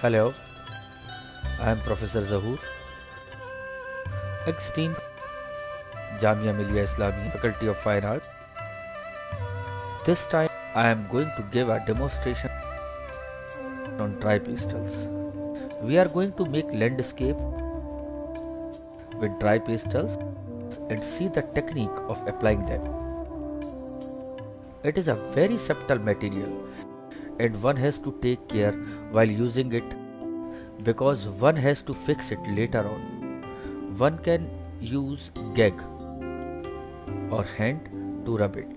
Hello, I am Professor Zahoor, ex-dean Jamia Millia Islami, Faculty of Fine Arts. This time I am going to give a demonstration on dry pastels. We are going to make landscape with dry pastels and see the technique of applying them. It is a very subtle material and one has to take care while using it because one has to fix it later on. One can use gag or hand to rub it.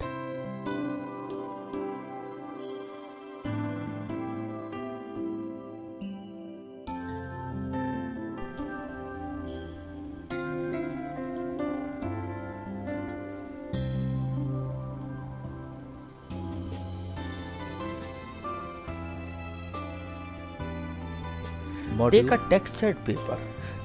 Take a textured paper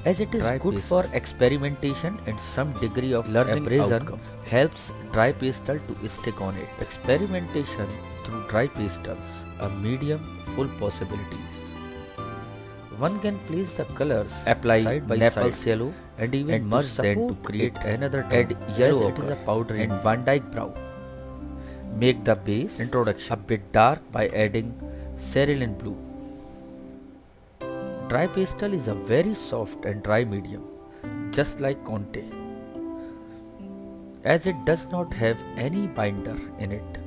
as it is good for experimentation and some degree of learning abrasion helps dry pastel to stick on it. Experimentation through dry pastels, a medium full possibilities. One can place the colors, apply side by Naples yellow and even merge them to create another tone. Add yellow it is a powder and Van Dyke brown. Make the base introduction a bit dark by adding cerulean blue. Dry pastel is a very soft and dry medium, just like Conte. As it does not have any binder in it,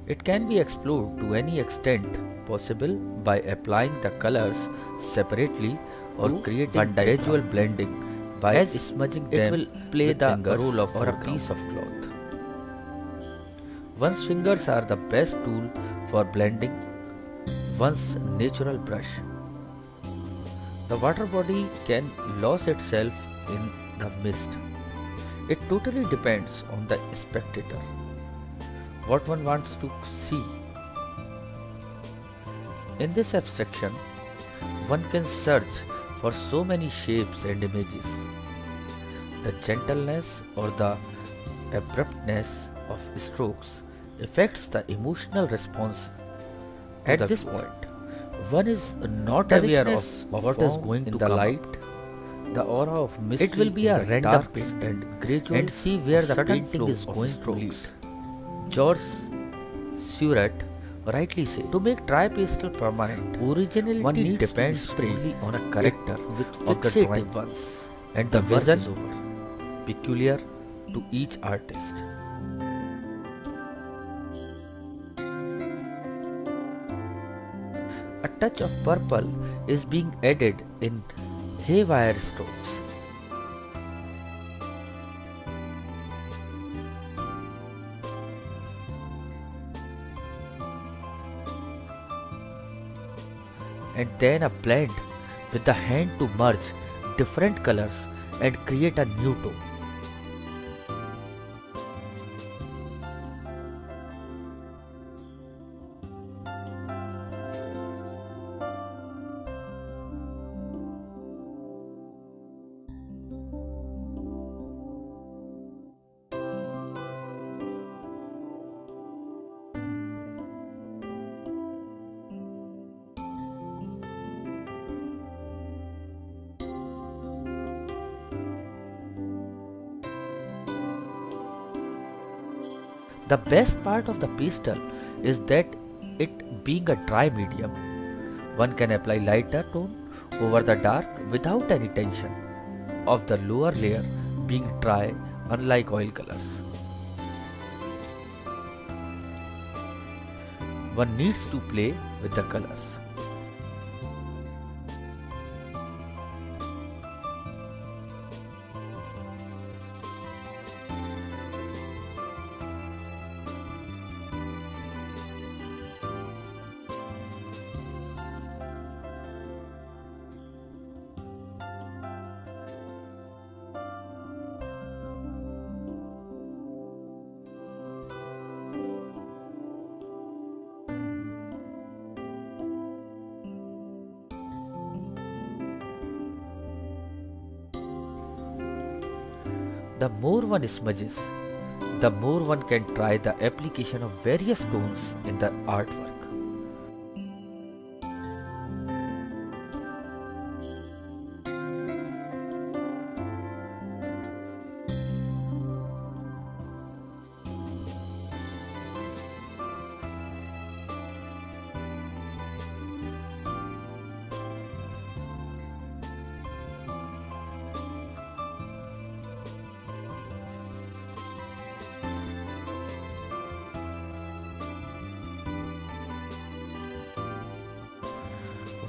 it can be explored to any extent possible by applying the colors separately or creating gradual blending by smudging them. It will play the role of a piece of cloth. One's fingers are the best tool for blending one's natural brush. The water body can lose itself in the mist. It totally depends on the spectator, what one wants to see. In this abstraction, one can search for so many shapes and images. The gentleness or the abruptness of strokes affects the emotional response. At this point, one is not aware of what is going to the light, the aura of mystery. It will be a random paint and gradual and see where the painting is going to lead. George Seurat rightly said, to make dry pastel permanent, originality depends solely on a character with fixative ones, and the vision peculiar to each artist. A touch of purple is being added in haywire strokes. And then a blend with the hand to merge different colors and create a new tone. The best part of the pastel is that it being a dry medium, one can apply lighter tone over the dark without any tension of the lower layer being dry, unlike oil colors. One needs to play with the colors. The more one smudges, the more one can try the application of various tones in the artwork.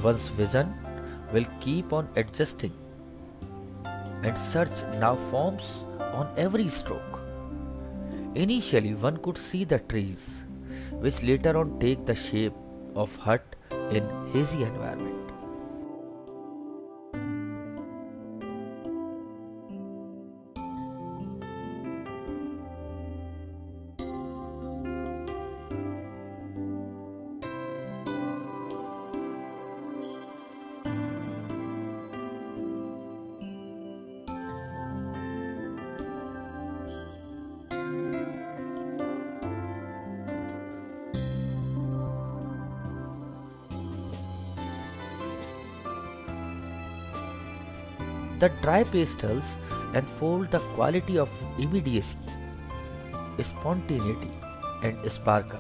One's vision will keep on adjusting, and search now forms on every stroke. Initially, one could see the trees, which later on take the shape of hut in hazy environment. The dry pastels unfold the quality of immediacy, spontaneity, and sparkle.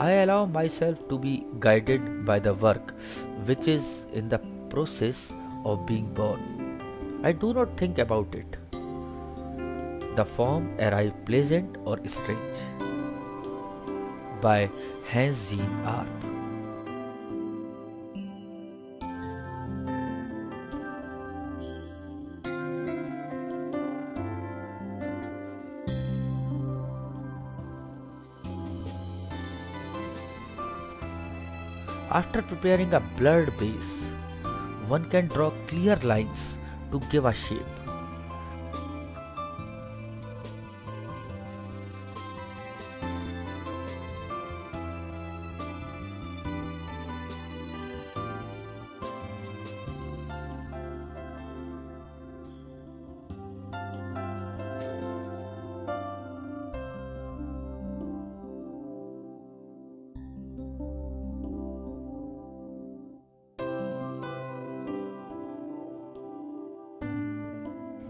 I allow myself to be guided by the work which is in the process of being born. I do not think about it. The form arrive pleasant or strange. By Hans Jean Arp. After preparing a blurred base, one can draw clear lines to give a shape.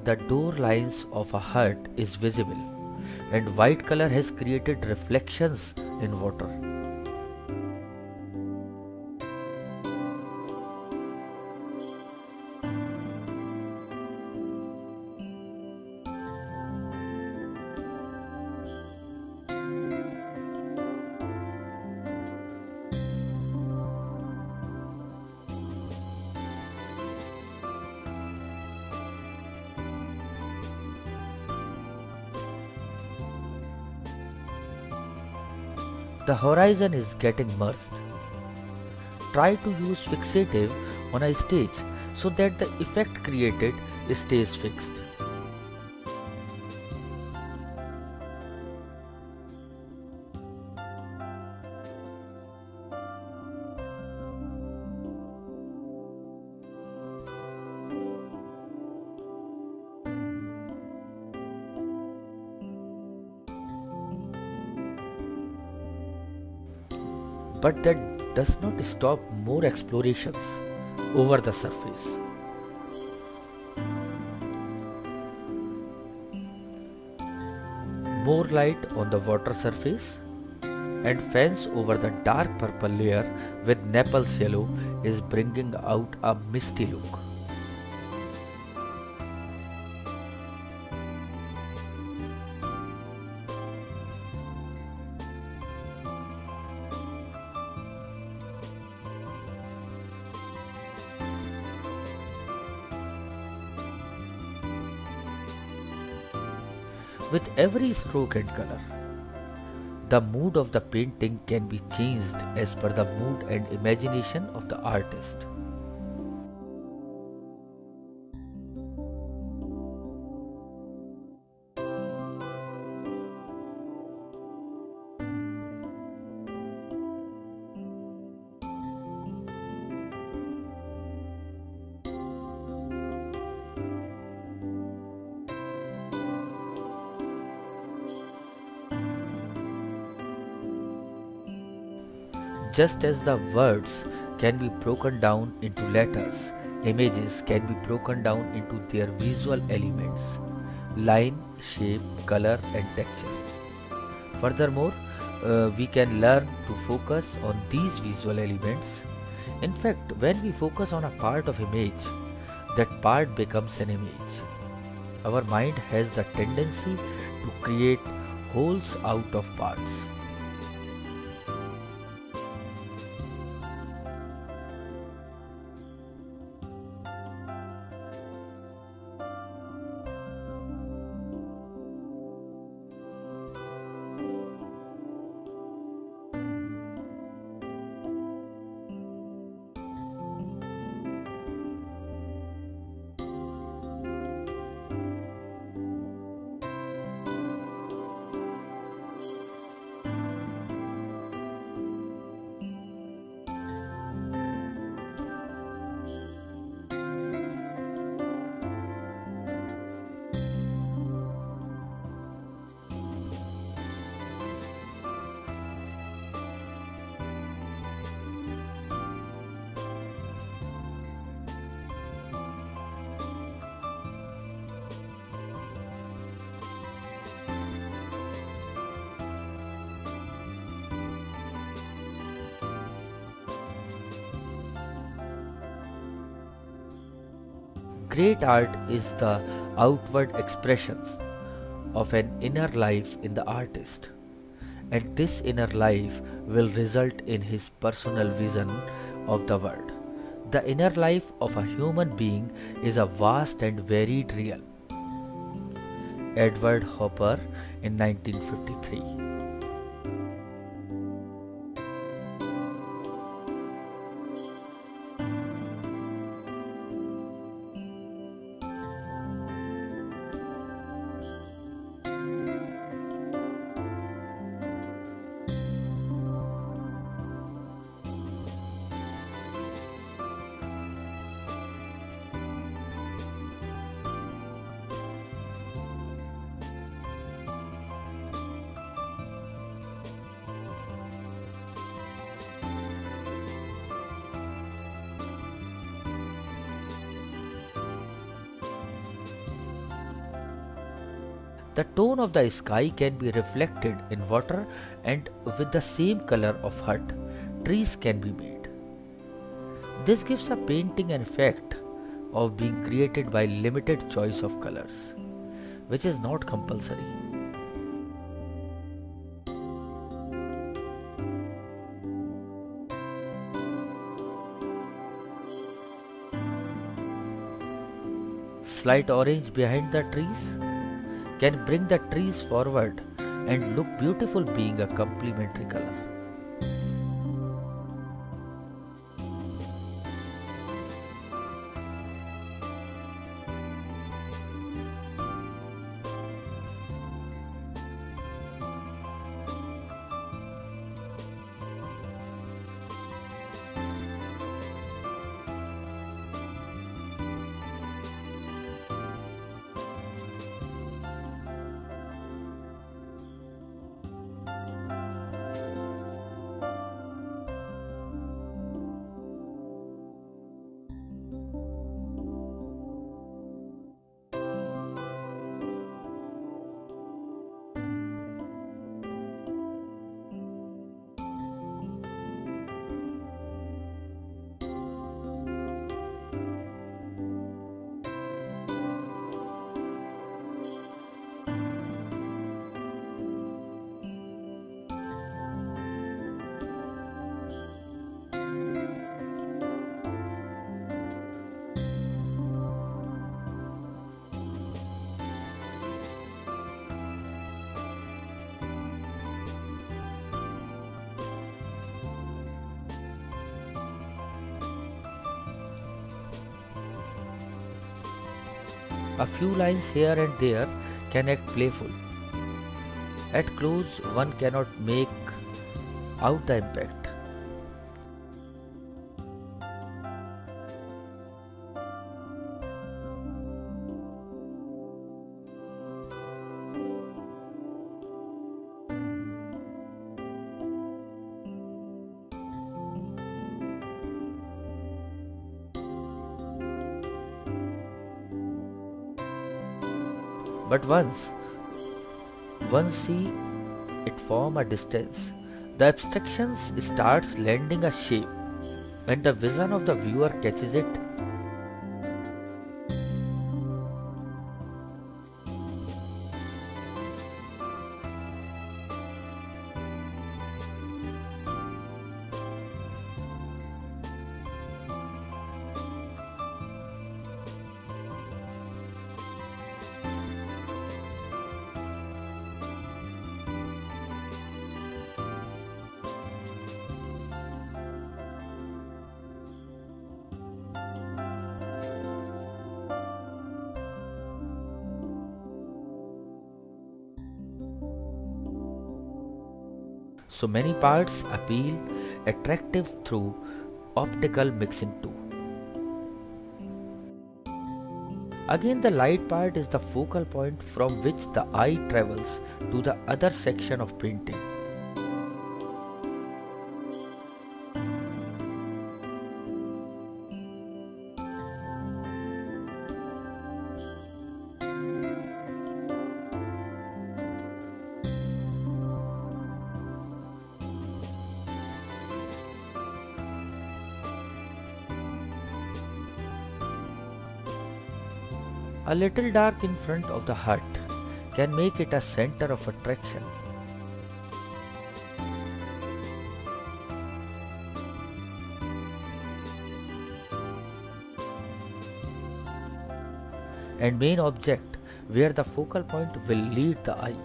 The door lines of a hut is visible, and white color has created reflections in water. The horizon is getting merged. Try to use fixative on a stage so that the effect created stays fixed. But that does not stop more explorations over the surface. More light on the water surface and fans over the dark purple layer with Naples yellow is bringing out a misty look. With every stroke and color, the mood of the painting can be changed as per the mood and imagination of the artist. Just as the words can be broken down into letters, images can be broken down into their visual elements, line, shape, color and texture. Furthermore, we can learn to focus on these visual elements. In fact, when we focus on a part of image, that part becomes an image. Our mind has the tendency to create wholes out of parts. Great art is the outward expressions of an inner life in the artist, and this inner life will result in his personal vision of the world. The inner life of a human being is a vast and varied realm. Edward Hopper in 1953. The tone of the sky can be reflected in water, and with the same color of hut, trees can be made. This gives a painting an effect of being created by limited choice of colors, which is not compulsory. Slight orange behind the trees can bring the trees forward and look beautiful, being a complementary color. A few lines here and there can act playful. At close, one cannot make out the impact. But once one see it forms a distance, the abstraction starts lending a shape, and the vision of the viewer catches it. So many parts appeal attractive through optical mixing too. Again, the light part is the focal point from which the eye travels to the other section of painting. A little dark in front of the hut can make it a center of attraction. And main object where the focal point will lead the eye.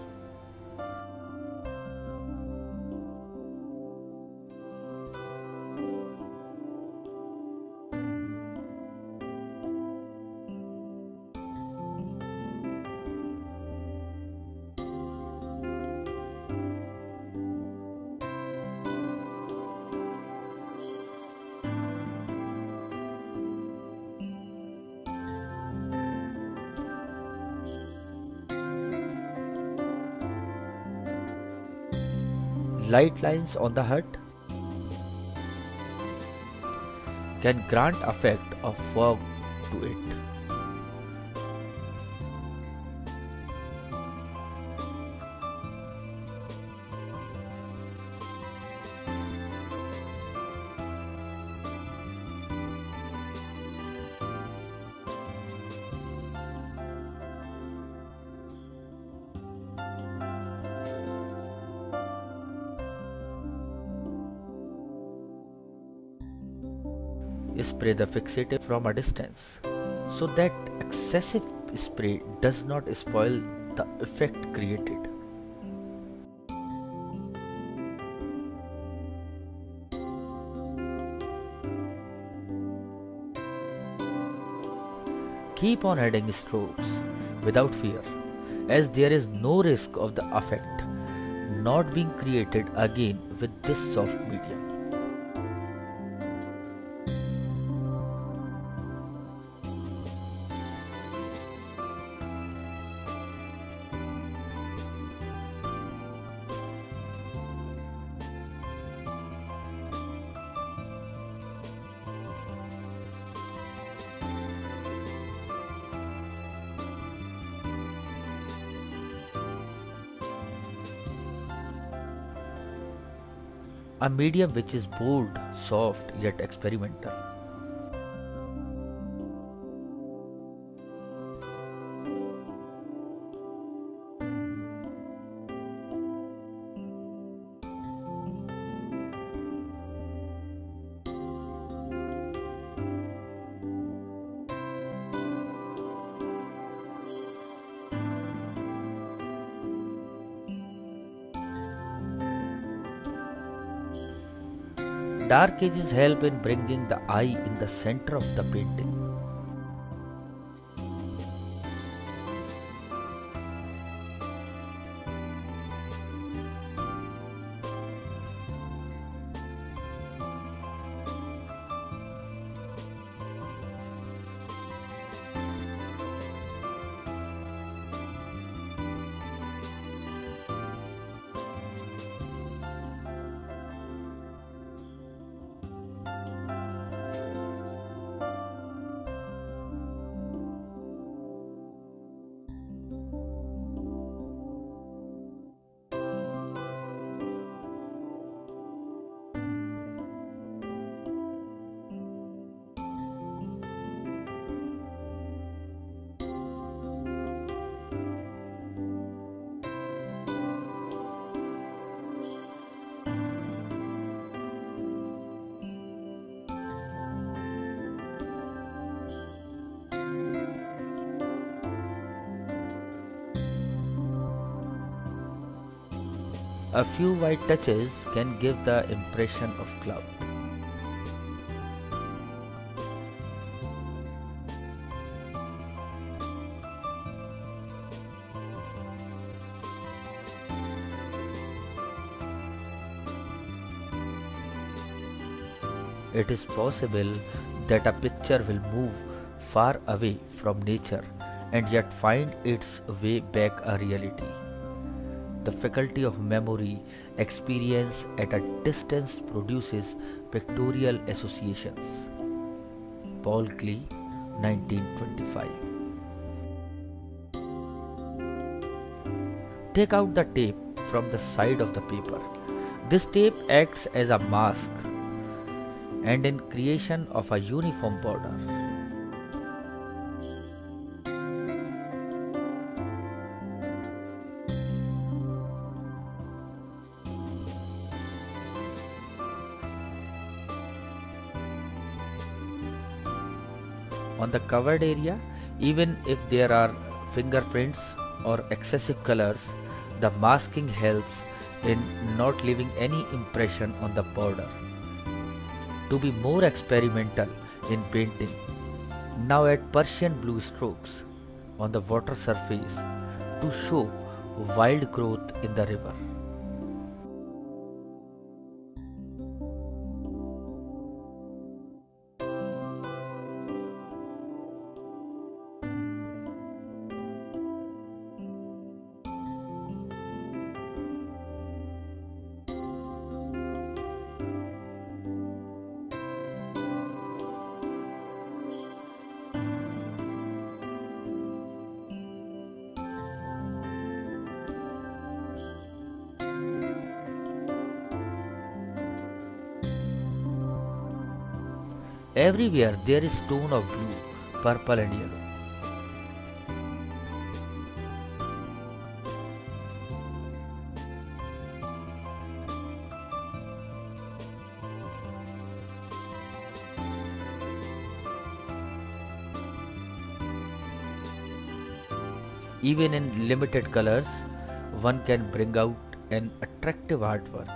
Light lines on the hut can grant effect of fog to it. Spray the fixative from a distance so that excessive spray does not spoil the effect created. Keep on adding strokes without fear, as there is no risk of the effect not being created again with this soft medium. A medium which is bold, soft, yet experimental. Dark edges help in bringing the eye in the center of the painting. A few white touches can give the impression of cloud. It is possible that a picture will move far away from nature and yet find its way back a reality. The faculty of memory experience at a distance produces pictorial associations. Paul Klee, 1925. Take out the tape from the side of the paper. This tape acts as a mask and in creation of a uniform border. On the covered area, even if there are fingerprints or excessive colors, the masking helps in not leaving any impression on the border. To be more experimental in painting, now add Persian blue strokes on the water surface to show wild growth in the river. Everywhere there is tone of blue, purple and yellow. Even in limited colors, one can bring out an attractive artwork.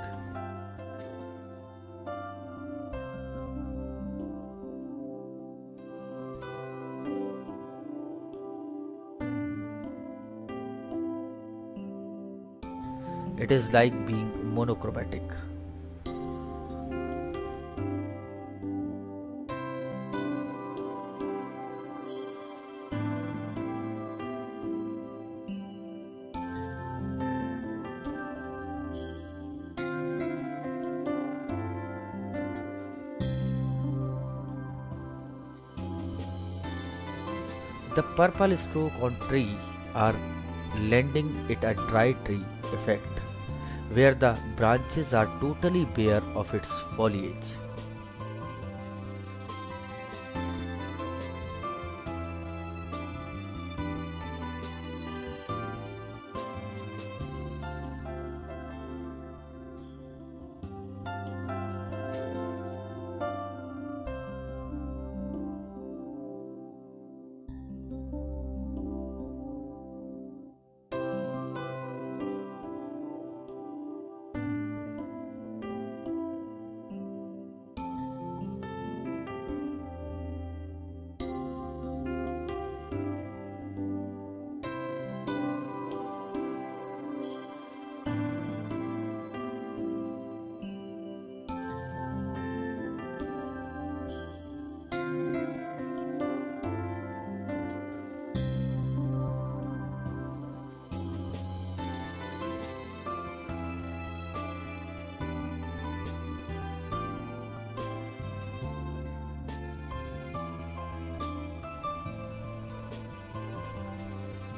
It is like being monochromatic. The purple stroke on tree are lending it a dry tree effect, where the branches are totally bare of its foliage.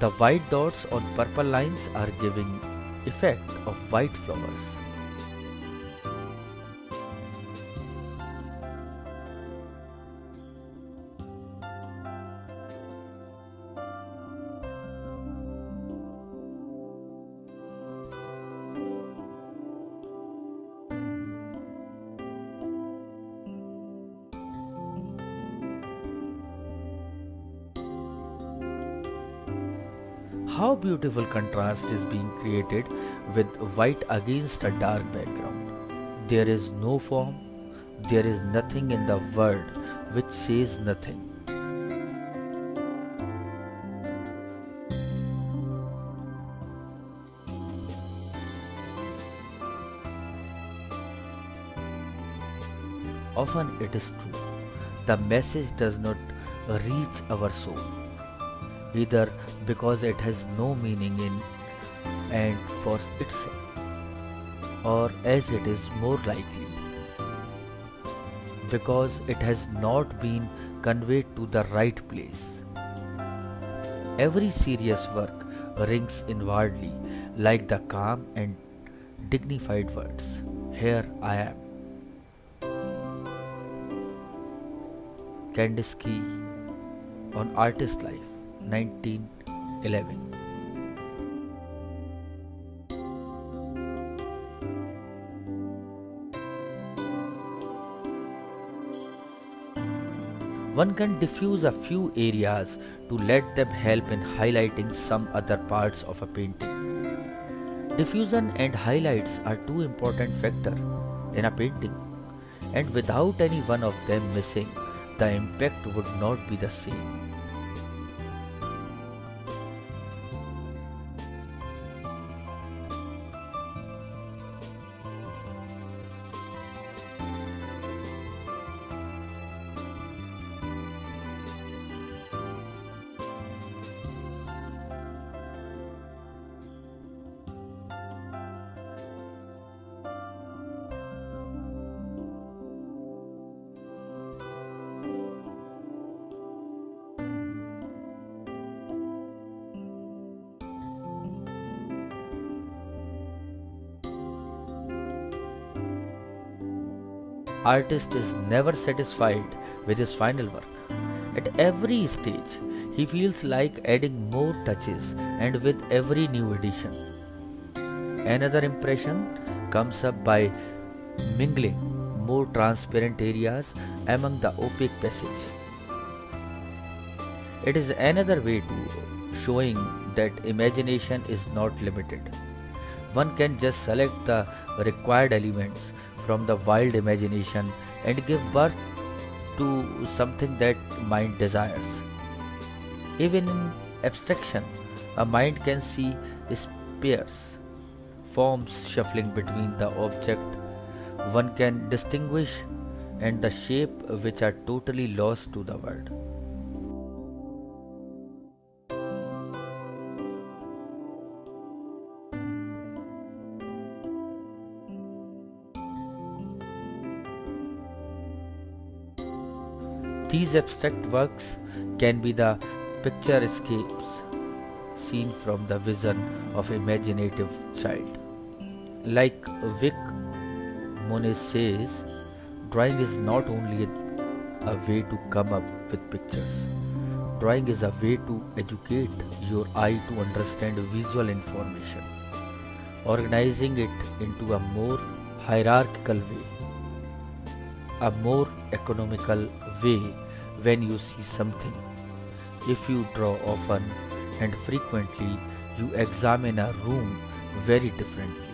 The white dots on purple lines are giving effect of white flowers. How beautiful contrast is being created with white against a dark background. There is no form, there is nothing in the world which says nothing. Often it is true, the message does not reach our soul, either because it has no meaning in and for itself, or as it is more likely, because it has not been conveyed to the right place. Every serious work rings inwardly like the calm and dignified words, "Here I am." Kandinsky on Artist Life, 1911. One can diffuse a few areas to let them help in highlighting some other parts of a painting. Diffusion and highlights are two important factors in a painting, and without any one of them missing, the impact would not be the same. Artist is never satisfied with his final work. At every stage, he feels like adding more touches, and with every new edition, another impression comes up by mingling more transparent areas among the opaque passage. It is another way to showing that imagination is not limited. One can just select the required elements from the wild imagination and give birth to something that mind desires. Even in abstraction, a mind can see spheres, forms shuffling between the object one can distinguish and the shape which are totally lost to the world. These abstract works can be the picture escapes seen from the vision of imaginative child. Like Vic Moniz says, drawing is not only a way to come up with pictures. Drawing is a way to educate your eye to understand visual information, organizing it into a more hierarchical way, a more economical way. When you see something, if you draw often and frequently, you examine a room very differently.